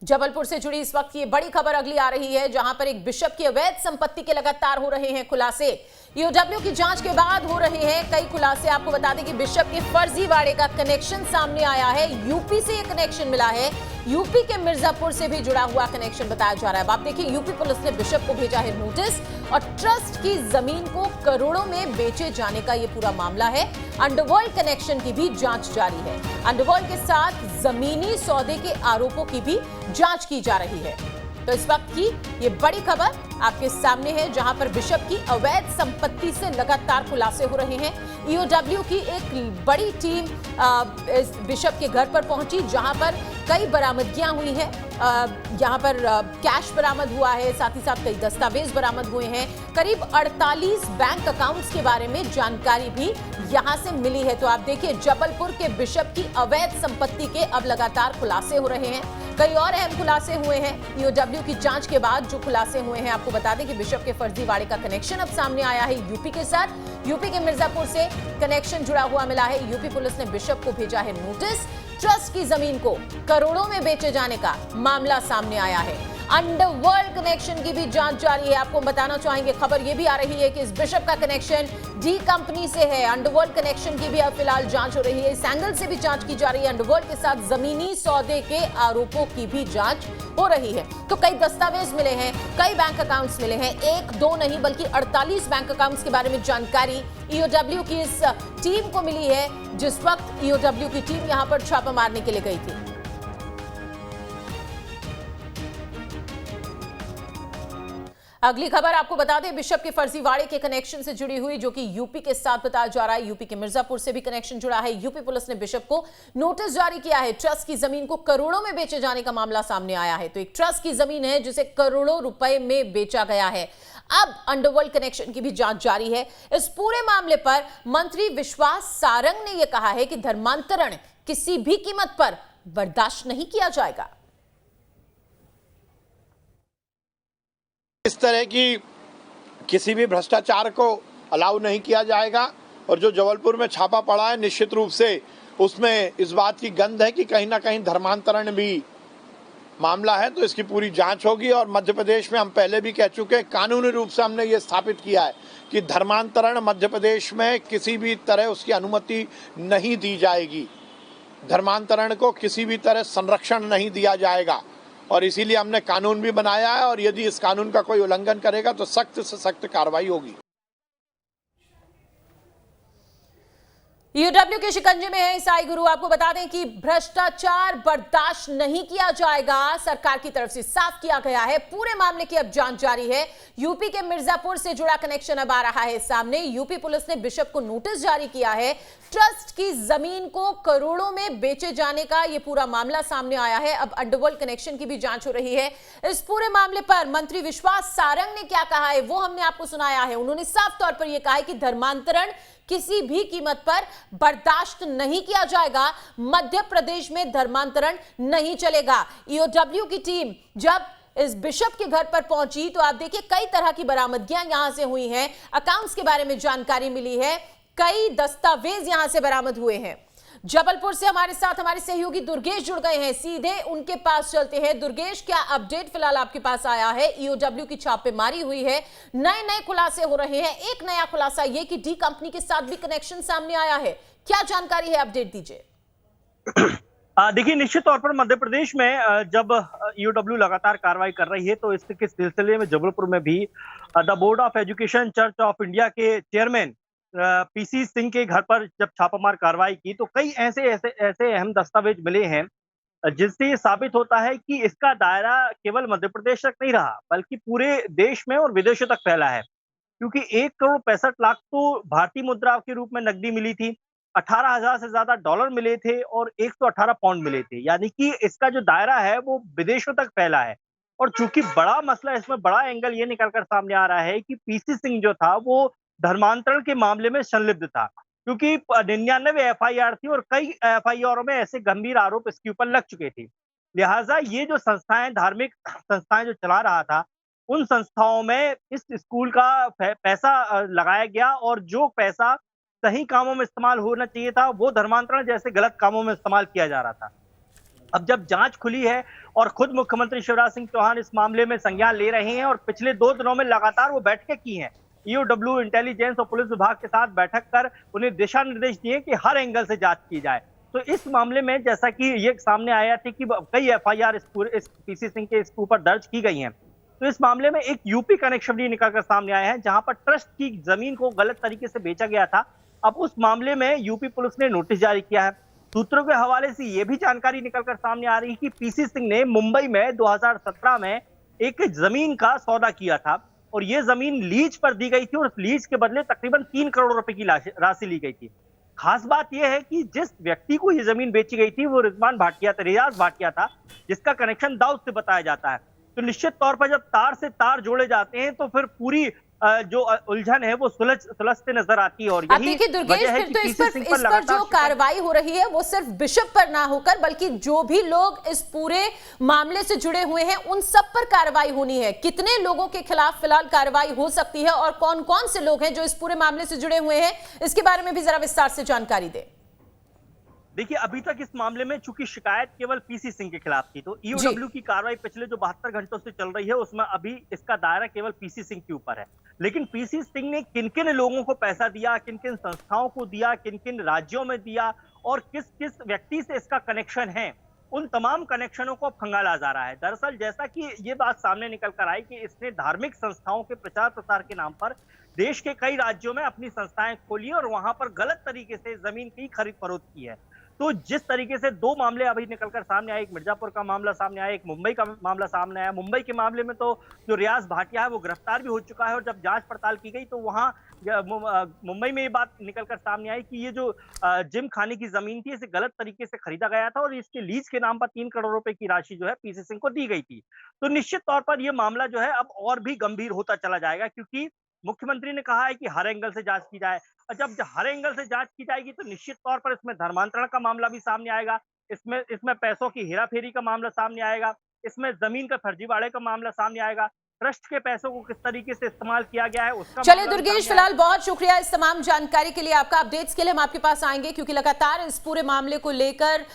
जबलपुर से जुड़ी इस वक्त ये बड़ी खबर अगली आ रही है, जहां पर एक बिशप की अवैध संपत्ति के लगातार हो रहे हैं खुलासे। ईओडब्ल्यू की जांच के बाद हो रहे हैं कई खुलासे। आपको बता दें कि बिशप के फर्जीवाड़े का कनेक्शन सामने आया है। यूपी से ये कनेक्शन मिला है, यूपी के मिर्जापुर से भी जुड़ा हुआ कनेक्शन बताया जा रहा है। आप देखिए, यूपी पुलिस ने बिशप को भेजा है नोटिस और ट्रस्ट की जमीन को करोड़ों में बेचे जाने का ये पूरा मामला है। अंडरवर्ल्ड कनेक्शन की भी जांच जारी है। अंडरवर्ल्ड के साथ जमीनी सौदे के आरोपों की भी जांच की जा रही है। तो इस वक्त की ये बड़ी खबर आपके सामने है, जहां पर बिशप की अवैध संपत्ति से लगातार खुलासे हो रहे हैं। ईओडब्ल्यू की एक बड़ी टीम इस बिशप के घर पर पहुंची, जहां पर कई बरामदगियां हुई हैं। यहां पर कैश बरामद हुआ है, साथ ही साथ कई दस्तावेज बरामद हुए हैं। करीब 48 बैंक अकाउंट्स के बारे में जानकारी भी यहां से मिली है। तो आप देखिए, जबलपुर के बिशप की अवैध संपत्ति के अब लगातार खुलासे हो रहे हैं। कई और अहम खुलासे हुए हैं। ईओडब्ल्यू की जांच के बाद जो खुलासे हुए हैं, आपको बता दें कि बिशप के फर्जीवाड़े का कनेक्शन अब सामने आया है यूपी के साथ। यूपी के मिर्जापुर से कनेक्शन जुड़ा हुआ मिला है। यूपी पुलिस ने बिशप को भेजा है नोटिस। ट्रस्ट की जमीन को करोड़ों में बेचे जाने का मामला सामने आया है। अंडरवर्ल्ड कनेक्शन की भी जांच जारी है। आपको बताना चाहेंगे, खबर यह भी आ रही है कि इस बिशप का कनेक्शन डी कंपनी से है। अंडरवर्ल्ड कनेक्शन की भी अब फिलहाल जांच हो रही है। इस एंगल से भी जांच की जा रही है। अंडरवर्ल्ड के साथ जमीनी सौदे के आरोपों की भी जांच हो रही है। तो कई दस्तावेज मिले हैं, कई बैंक अकाउंट्स मिले हैं। एक दो नहीं बल्कि 48 बैंक अकाउंट्स के बारे में जानकारी ईओडब्ल्यू की इस टीम को मिली है, जिस वक्त ईओडब्ल्यू की टीम यहां पर छापा मारने के लिए गई थी। अगली खबर आपको बता दें, बिशप के फर्जीवाड़े के कनेक्शन से जुड़ी हुई, जो कि यूपी के साथ बताया जा रहा है। यूपी के मिर्जापुर से भी कनेक्शन जुड़ा है। यूपी पुलिस ने बिशप को नोटिस जारी किया है। ट्रस्ट की जमीन को करोड़ों में बेचे जाने का मामला सामने आया है। तो एक ट्रस्ट की जमीन है जिसे करोड़ों रुपए में बेचा गया है। अब अंडरवर्ल्ड कनेक्शन की भी जांच जारी है। इस पूरे मामले पर मंत्री विश्वास सारंग ने यह कहा है कि धर्मांतरण किसी भी कीमत पर बर्दाश्त नहीं किया जाएगा। इस तरह की किसी भी भ्रष्टाचार को अलाउ नहीं किया जाएगा। और जो जबलपुर में छापा पड़ा है, निश्चित रूप से उसमें इस बात की गंध है कि कहीं ना कहीं धर्मांतरण भी मामला है। तो इसकी पूरी जांच होगी। और मध्य प्रदेश में हम पहले भी कह चुके हैं, कानूनी रूप से हमने ये स्थापित किया है कि धर्मांतरण मध्य प्रदेश में किसी भी तरह उसकी अनुमति नहीं दी जाएगी। धर्मांतरण को किसी भी तरह संरक्षण नहीं दिया जाएगा। और इसीलिए हमने कानून भी बनाया है, और यदि इस कानून का कोई उल्लंघन करेगा तो सख्त से सख्त कार्रवाई होगी। ईओडब्ल्यू के शिकंजे में है ईसाई गुरु। आपको बता दें कि भ्रष्टाचार बर्दाश्त नहीं किया जाएगा, सरकार की तरफ से साफ किया गया है। पूरे मामले की अब जांच जारी है। यूपी के मिर्जापुर से जुड़ा कनेक्शन अब आ रहा है सामने। यूपी पुलिस ने बिशप को नोटिस जारी किया है। ट्रस्ट की जमीन को करोड़ों में बेचे जाने का यह पूरा मामला सामने आया है। अब अंडरवर्ल्ड कनेक्शन की भी जांच हो रही है। इस पूरे मामले पर मंत्री विश्वास सारंग ने क्या कहा है वो हमने आपको सुनाया है। उन्होंने साफ तौर पर यह कहा है कि धर्मांतरण किसी भी कीमत पर बर्दाश्त नहीं किया जाएगा। मध्य प्रदेश में धर्मांतरण नहीं चलेगा। ईओडब्ल्यू की टीम जब इस बिशप के घर पर पहुंची तो आप देखिए, कई तरह की बरामदगियां यहां से हुई हैं। अकाउंट्स के बारे में जानकारी मिली है, कई दस्तावेज यहां से बरामद हुए हैं। जबलपुर से हमारे साथ हमारे सहयोगी दुर्गेश जुड़ गए हैं, सीधे उनके पास चलते हैं। दुर्गेश, क्या अपडेट फिलहाल आपके पास आया है? ईओडब्ल्यू की छापेमारी हुई है, नए खुलासे हो रहे हैं। एक नया खुलासा यह कि डी कंपनी के साथ भी कनेक्शन सामने आया है। क्या जानकारी है, अपडेट दीजिए। देखिए, निश्चित तौर पर मध्य प्रदेश में जब ईओडब्ल्यू लगातार कार्रवाई कर रही है, तो इसके सिलसिले में जबलपुर में भी the board of education church of India के चेयरमैन पीसी सिंह के घर पर जब छापामार कार्रवाई की, तो कई ऐसे अहम दस्तावेज मिले हैं जिससे ये साबित होता है कि इसका दायरा केवल मध्य प्रदेश तक नहीं रहा, बल्कि पूरे देश में और विदेशों तक फैला है। क्योंकि 1,65,00,000 तो भारतीय मुद्रा के रूप में नकदी मिली थी, 18,000 से ज्यादा डॉलर मिले थे और 118 पाउंड मिले थे। यानी कि इसका जो दायरा है वो विदेशों तक फैला है। और चूंकि बड़ा मसला, इसमें बड़ा एंगल ये निकलकर सामने आ रहा है कि पीसी सिंह जो था वो धर्मांतरण के मामले में संलिप्त था, क्योंकि 99 एफआईआर थी और कई एफआईआर में ऐसे गंभीर आरोप इसके ऊपर लग चुके थे। लिहाजा ये जो संस्थाएं, धार्मिक संस्थाएं जो चला रहा था, उन संस्थाओं में इस स्कूल का पैसा लगाया गया, और जो पैसा सही कामों में इस्तेमाल होना चाहिए था वो धर्मांतरण जैसे गलत कामों में इस्तेमाल किया जा रहा था। अब जब जांच खुली है और खुद मुख्यमंत्री शिवराज सिंह चौहान इस मामले में संज्ञान ले रहे हैं और पिछले 2 दिनों में लगातार वो बैठकें की हैं, ईओडब्ल्यू, इंटेलिजेंस और पुलिस विभाग के साथ बैठक कर उन्हें दिशा निर्देश दिए कि हर एंगल से जांच की जाए। तो इस मामले में जैसा कि ये सामने आया थी कि कई एफआईआर इस पीसी सिंह के इसके ऊपर दर्ज की गई हैं, तो इस मामले में एक यूपी कनेक्शन भी निकलकर सामने आया है जहां पर ट्रस्ट की जमीन को गलत तरीके से बेचा गया था। अब उस मामले में यूपी पुलिस ने नोटिस जारी किया है। सूत्रों के हवाले से यह भी जानकारी निकलकर सामने आ रही है कि पीसी सिंह ने मुंबई में 2017 में एक जमीन का सौदा किया था और यह जमीन लीज पर दी गई थी और उस लीज के बदले तकरीबन 3 करोड़ रुपए की राशि ली गई थी। खास बात यह है कि जिस व्यक्ति को यह जमीन बेची गई थी वो रियाज भाटिया था, जिसका कनेक्शन दाऊद से बताया जाता है। तो निश्चित तौर पर जब तार से तार जोड़े जाते हैं तो फिर पूरी जो उलझन है वो सुलझते नजर आती है। और अब देखिए दुर्गेश, फिर तो इस पर जो कार्रवाई हो रही है वो सिर्फ बिशप पर ना होकर बल्कि जो भी लोग इस पूरे मामले से जुड़े हुए हैं उन सब पर कार्रवाई होनी है। कितने लोगों के खिलाफ फिलहाल कार्रवाई हो सकती है और कौन कौन से लोग हैं जो इस पूरे मामले से जुड़े हुए हैं, इसके बारे में भी जरा विस्तार से जानकारी दें। देखिए, अभी तक इस मामले में चूंकि शिकायत केवल पीसी सिंह के खिलाफ थी, तो ईओडब्ल्यू की कार्रवाई पिछले जो 72 घंटों से चल रही है उसमें अभी इसका दायरा केवल पीसी सिंह के ऊपर है। लेकिन पीसी सिंह ने किन किन लोगों को पैसा दिया, किन किन संस्थाओं को दिया, किन किन राज्यों में दिया और किस किस व्यक्ति से इसका कनेक्शन है, उन तमाम कनेक्शनों को खंगाला जा रहा है। दरअसल जैसा कि ये बात सामने निकल कर आई कि इसने धार्मिक संस्थाओं के प्रचार प्रसार के नाम पर देश के कई राज्यों में अपनी संस्थाएं खोली और वहां पर गलत तरीके से जमीन की खरीद फरोख्त की है। तो जिस तरीके से 2 मामले अभी निकलकर सामने आए, एक मिर्जापुर का मामला सामने आया, एक मुंबई का मामला सामने आया। मुंबई के मामले में तो जो रियाज भाटिया है वो गिरफ्तार भी हो चुका है और जब जांच पड़ताल की गई तो वहां मुंबई में ये बात निकलकर सामने आई कि ये जो जिम खाने की जमीन थी इसे गलत तरीके से खरीदा गया था और इसके लीज के नाम पर 3 करोड़ रुपए की राशि जो है पीसी सिंह को दी गई थी। तो निश्चित तौर पर यह मामला जो है अब और भी गंभीर होता चला जाएगा, क्योंकि मुख्यमंत्री ने कहा है कि हर एंगल से जांच की जाए और जब हर एंगल से जांच की जाएगी तो निश्चित तौर पर इसमें धर्मांतरण का मामला भी सामने आएगा, इसमें पैसों की हेराफेरी का मामला सामने आएगा, इसमें जमीन का फर्जीवाड़े का मामला सामने आएगा, ट्रस्ट के पैसों को किस तरीके से इस्तेमाल किया गया है उसका। चलिए दुर्गेश, फिलहाल बहुत शुक्रिया इस तमाम जानकारी के लिए। आपका अपडेट्स के लिए हम आपके पास आएंगे क्योंकि लगातार इस पूरे मामले को लेकर